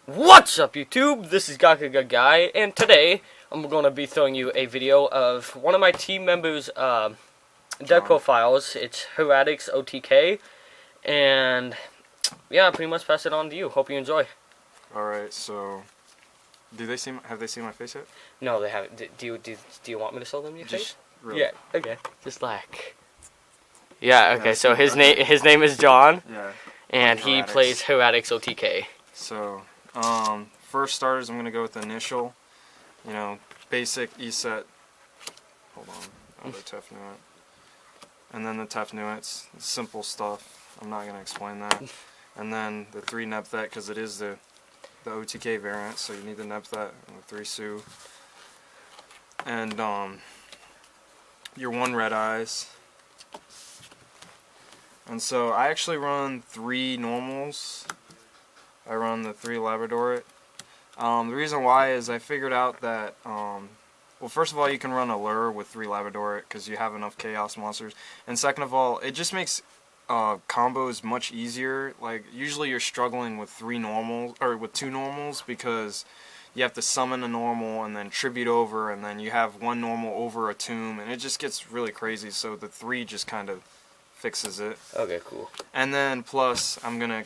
What's up, YouTube? This is Gakaga Guy, and today I'm going to be throwing you a video of one of my team members' deck profiles. It's Hieratic OTK, and yeah, pretty much pass it on to you. Hope you enjoy. Alright, so have they seen my face yet? No, they haven't. Do you want me to show them your face? Really? Yeah. Okay. Just like. Yeah. Okay. So his name is John. Yeah. And he plays Hieratic OTK. So, first starters, I'm gonna go with the initial. You know, basic E-set. Hold on, the Tef Nuit. And then the Tef Nuits, simple stuff. I'm not gonna explain that. And then the 3 Nepthet, because it is the OTK variant, so you need the Nepthet and the 3 Su. And your 1 Red Eyes. And so I actually run 3 normals. I run the 3 Labradorit. The reason why is I figured out that, well, first of all, you can run a lure with 3 Labradorit because you have enough chaos monsters. And second of all, it just makes combos much easier. Like, usually you're struggling with 3 normals, or with 2 normals, because you have to summon a normal and then tribute over, and then you have 1 normal over a tomb, and it just gets really crazy. So the 3 just kind of fixes it. Okay, cool. And then plus, I'm gonna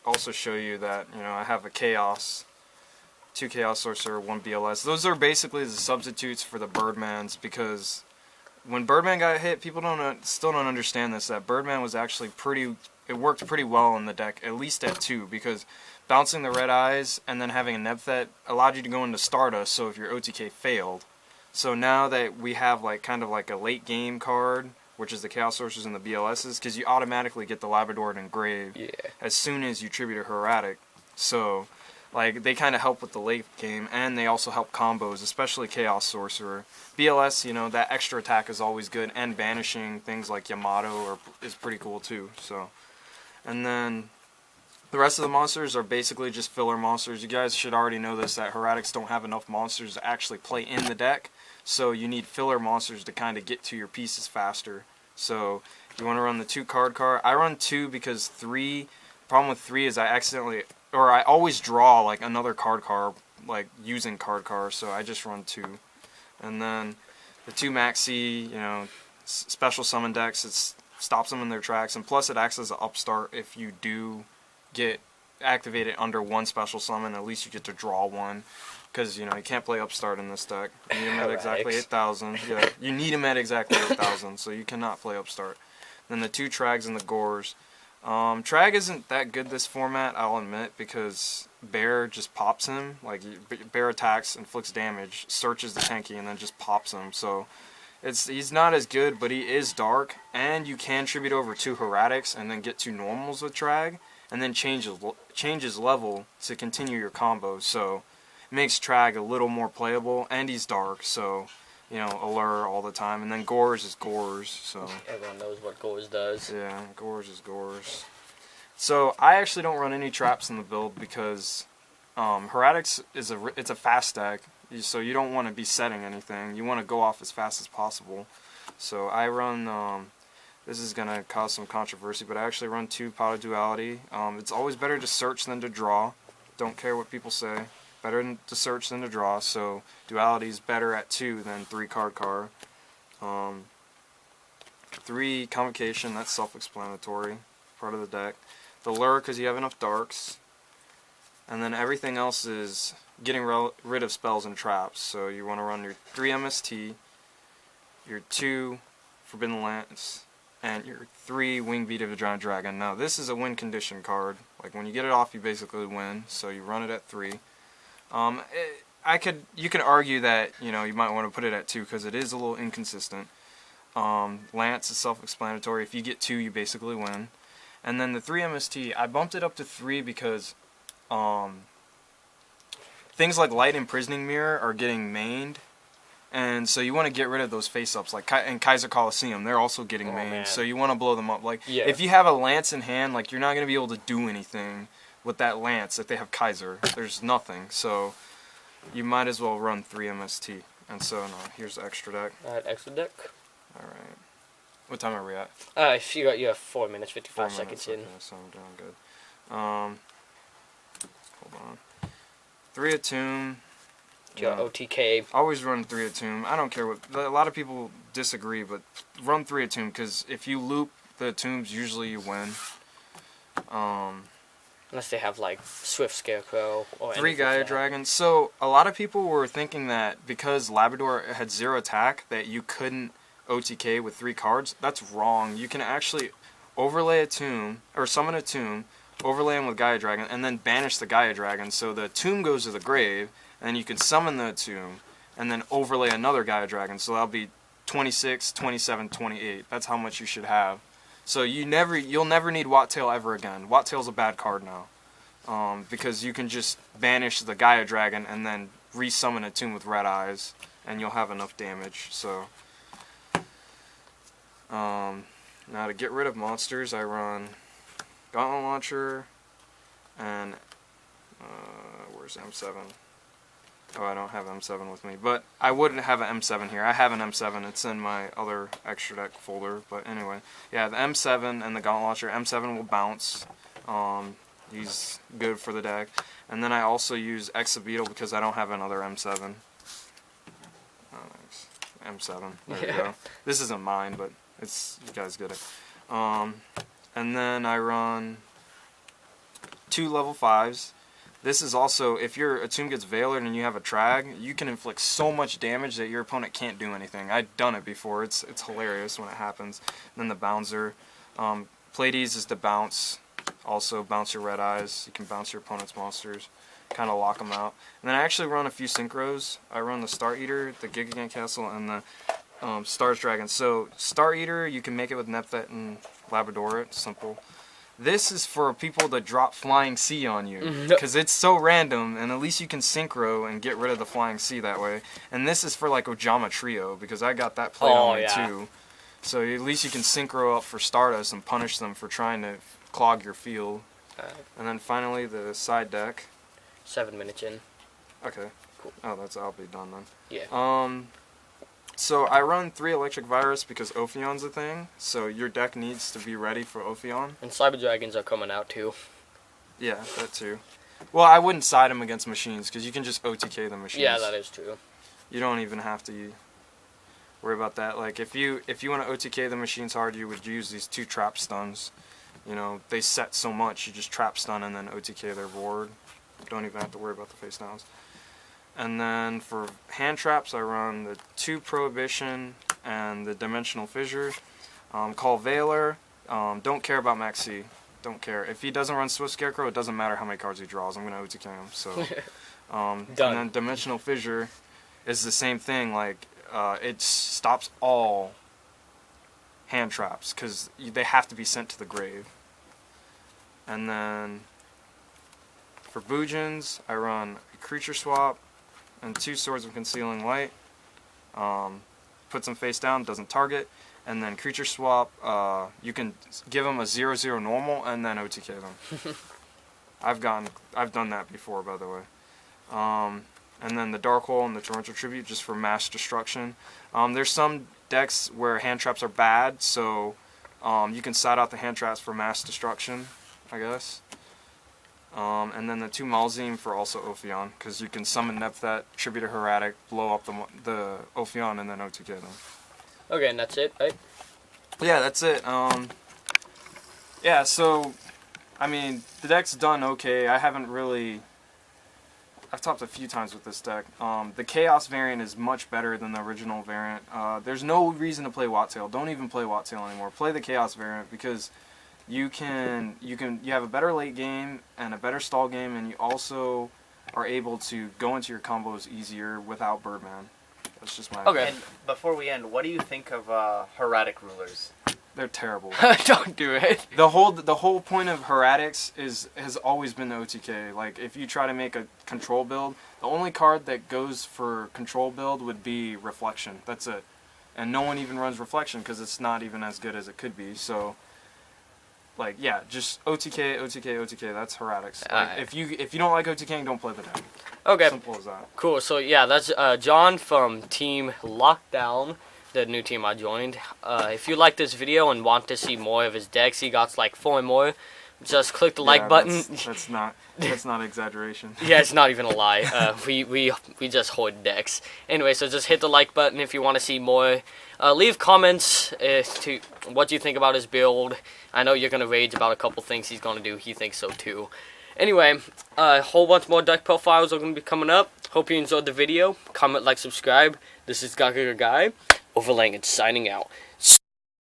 also show you that, you know, I have a Chaos, 2 Chaos Sorcerer, 1 BLS. Those are basically the substitutes for the Birdmans, because when Birdman got hit, people still don't understand this, that Birdman was actually it worked pretty well in the deck, at least at 2, because bouncing the Red Eyes and then having a Nepthet allowed you to go into Stardust, so if your OTK failed. So now that we have like kind of like a late game card, which is the Chaos Sorcerers and the BLSs, because you automatically get the Labrador Engraved as soon as you tribute a Hieratic. So, like, they kind of help with the late game, and they also help combos, especially Chaos Sorcerer. BLS, you know, that extra attack is always good, and banishing things like Yamato is pretty cool too. So, and then the rest of the monsters are basically just filler monsters. You guys should already know this, that Hieratics don't have enough monsters to actually play in the deck. So you need filler monsters to kind of get to your pieces faster. So you want to run the 2 card car. I run 2 because 3, problem with 3 is I always draw like another card car, like using card car, so I just run 2. And then the 2 maxi, you know, special summon decks, it stops them in their tracks, and plus it acts as an upstart if you do get activated under 1 special summon, at least you get to draw 1. Because, you know, you can't play Upstart in this deck. You need him at exactly 8,000. Yeah, you need him at exactly 8,000, so you cannot play Upstart. Then the 2 Trags and the Gores. Trag isn't that good this format, I'll admit, because Bear just pops him. Like, Bear attacks, inflicts damage, searches the tanky, and then just pops him. So, he's not as good, but he is dark, and you can tribute over 2 Hieratics and then get 2 normals with Trag, and then change his level to continue your combo. So it makes Trag a little more playable, and he's dark, so, you know, allure all the time. And then Gores is Gores, so Everyone knows what Gores does. yeah, Gores is Gores. So I actually don't run any traps in the build because Hieratics it's a fast deck, so you don't want to be setting anything. You want to go off as fast as possible. So I run. This is gonna cause some controversy, but I actually run 2 Pot of Duality. It's always better to search than to draw. Don't care what people say. Better to search than to draw, so Duality is better at 2 than 3 card car. 3 Convocation, that's self-explanatory, part of the deck. The Lure, because you have enough darks. And then everything else is getting rid of spells and traps. So you want to run your 3 MST, your 2 Forbidden Lance, and your 3 Wingbeat of a Giant Dragon. Now this is a win condition card. Like, when you get it off, you basically win, so you run it at 3. You could argue that, you know, you might want to put it at 2 because it is a little inconsistent. Lance is self-explanatory. If you get 2, you basically win. And then the 3 MST, I bumped it up to 3 because things like Light Imprisoning Mirror are getting mained. And so you want to get rid of those face-ups, like in Kaiser Coliseum, they're also getting mained. Man. So you want to blow them up. Like, if you have a Lance in hand, like, you're not going to be able to do anything with that Lance if they have Kaiser. There's nothing. So you might as well run 3 MST. And so, no, here's the extra deck. Alright, extra deck. Alright. What time are we at? You have 4 minutes, 55 seconds in. Okay, so I'm doing good. Hold on. 3 Attune. Your OTK. Always run 3 Attune. I don't care what. A lot of people disagree, but run 3 Attune because if you loop the Attunes, usually you win. Unless they have like Swift Scarecrow or 3 Gaia Dragons. So a lot of people were thinking that because Labrador had 0 attack, that you couldn't OTK with 3 cards. That's wrong. You can actually overlay a tomb or summon a tomb, overlay him with Gaia Dragon, and then banish the Gaia Dragon. So the tomb goes to the grave, and then you can summon the tomb, and then overlay another Gaia Dragon. So that'll be 26, 27, 28. That's how much you should have. So you'll never need Wattail ever again. Wattail's a bad card now, because you can just banish the Gaia Dragon and then resummon a tomb with red eyes, and you'll have enough damage. So now to get rid of monsters, I run Gauntlet Launcher and where's M7? Oh, I don't have M7 with me, but I wouldn't have an M7 here. I have an M7. It's in my other extra deck folder. But anyway, yeah, the M7 and the Gauntlet Launcher. M7 will bounce. He's good for the deck. And then I also use Exabeetle because I don't have another M7. M7. There you go. This isn't mine, but it's you guys get it. And then I run 2 level 5s. This is also, if your Attune gets Veilered and you have a Trag, you can inflict so much damage that your opponent can't do anything. I've done it before. It's hilarious when it happens. And then the Bouncer. Pleiades is the bounce. Also bounce your red eyes. You can bounce your opponent's monsters. Kind of lock them out. And then I actually run a few synchros. I run the Star Eater, the Gigant Castle, and the Stars Dragon. So Star Eater, you can make it with Nepthet and Labrador. It's simple. This is for people that drop Flying Sea on you, because it's so random, and at least you can synchro and get rid of the Flying Sea that way. And this is for like Ojama Trio, because I got that played on me too. So at least you can synchro up for Stardust and punish them for trying to clog your field. And then finally the side deck. 7 minutes in. Okay. Cool. Oh, I'll be done then. Yeah. So I run 3 Electric Virus because Ophion's a thing, so your deck needs to be ready for Ophion. And Cyber Dragons are coming out too. Yeah, that too. Well, I wouldn't side them against machines because you can just OTK the machines. Yeah, that is true. You don't even have to worry about that. Like if you want to OTK the machines hard, you would use these 2 trap stuns. You know, they set so much, you just trap stun and then OTK their board. Don't even have to worry about the face downs. And then for hand traps, I run the 2 Prohibition and the Dimensional Fissure. Call Veiler. Don't care about Max C. Don't care. If he doesn't run Swift Scarecrow, it doesn't matter how many cards he draws. I'm going to OTK him. So, and then Dimensional Fissure is the same thing. Like it stops all hand traps because they have to be sent to the grave. And then for Boojins, I run a Creature Swap and 2 Swords of Concealing Light. Puts them face down, doesn't target. And then Creature Swap, you can give them a 0/0 normal and then OTK them. I've done that before, by the way. And then the Dark Hole and the Torrential Tribute just for mass destruction. There's some decks where hand traps are bad, so you can side out the hand traps for mass destruction, I guess. And then the 2 Malzeme for also Ophion, because you can summon Nepthet, tribute a Hieratic, blow up the Ophion, and then OTK them. Okay, and that's it, right? Yeah, that's it. Yeah, so, I mean, the deck's done okay. I haven't really... I've topped a few times with this deck. The Chaos variant is much better than the original variant. There's no reason to play Wattail. Don't even play Wattail anymore. Play the Chaos variant, because... You have a better late game and a better stall game, and you also are able to go into your combos easier without Birdman. That's just my opinion. And before we end, what do you think of Hieratic rulers? They're terrible. Don't do it. The whole point of Hieratics has always been the OTK. Like if you try to make a control build, the only card that goes for control build would be Reflection. That's it. And no one even runs Reflection because it's not even as good as it could be. So. Like, yeah, just OTK, OTK, OTK, that's Hieratics. Like, if you don't like OTKing, don't play the deck. Okay. Simple as that. Cool, so yeah, that's John from Team Lockdown, the new team I joined. If you like this video and want to see more of his decks, he got like 4 more. just click the like button. That's not exaggeration. Yeah, it's not even a lie. We just hoard decks. Anyway, so just hit the like button if you want to see more. Leave comments to what you think about his build. I know you're gonna rage about a couple things he's gonna do. He thinks so too. Anyway, a whole bunch more deck profiles are gonna be coming up. Hope you enjoyed the video. Comment, like, subscribe. This is Guy, overlaying and signing out.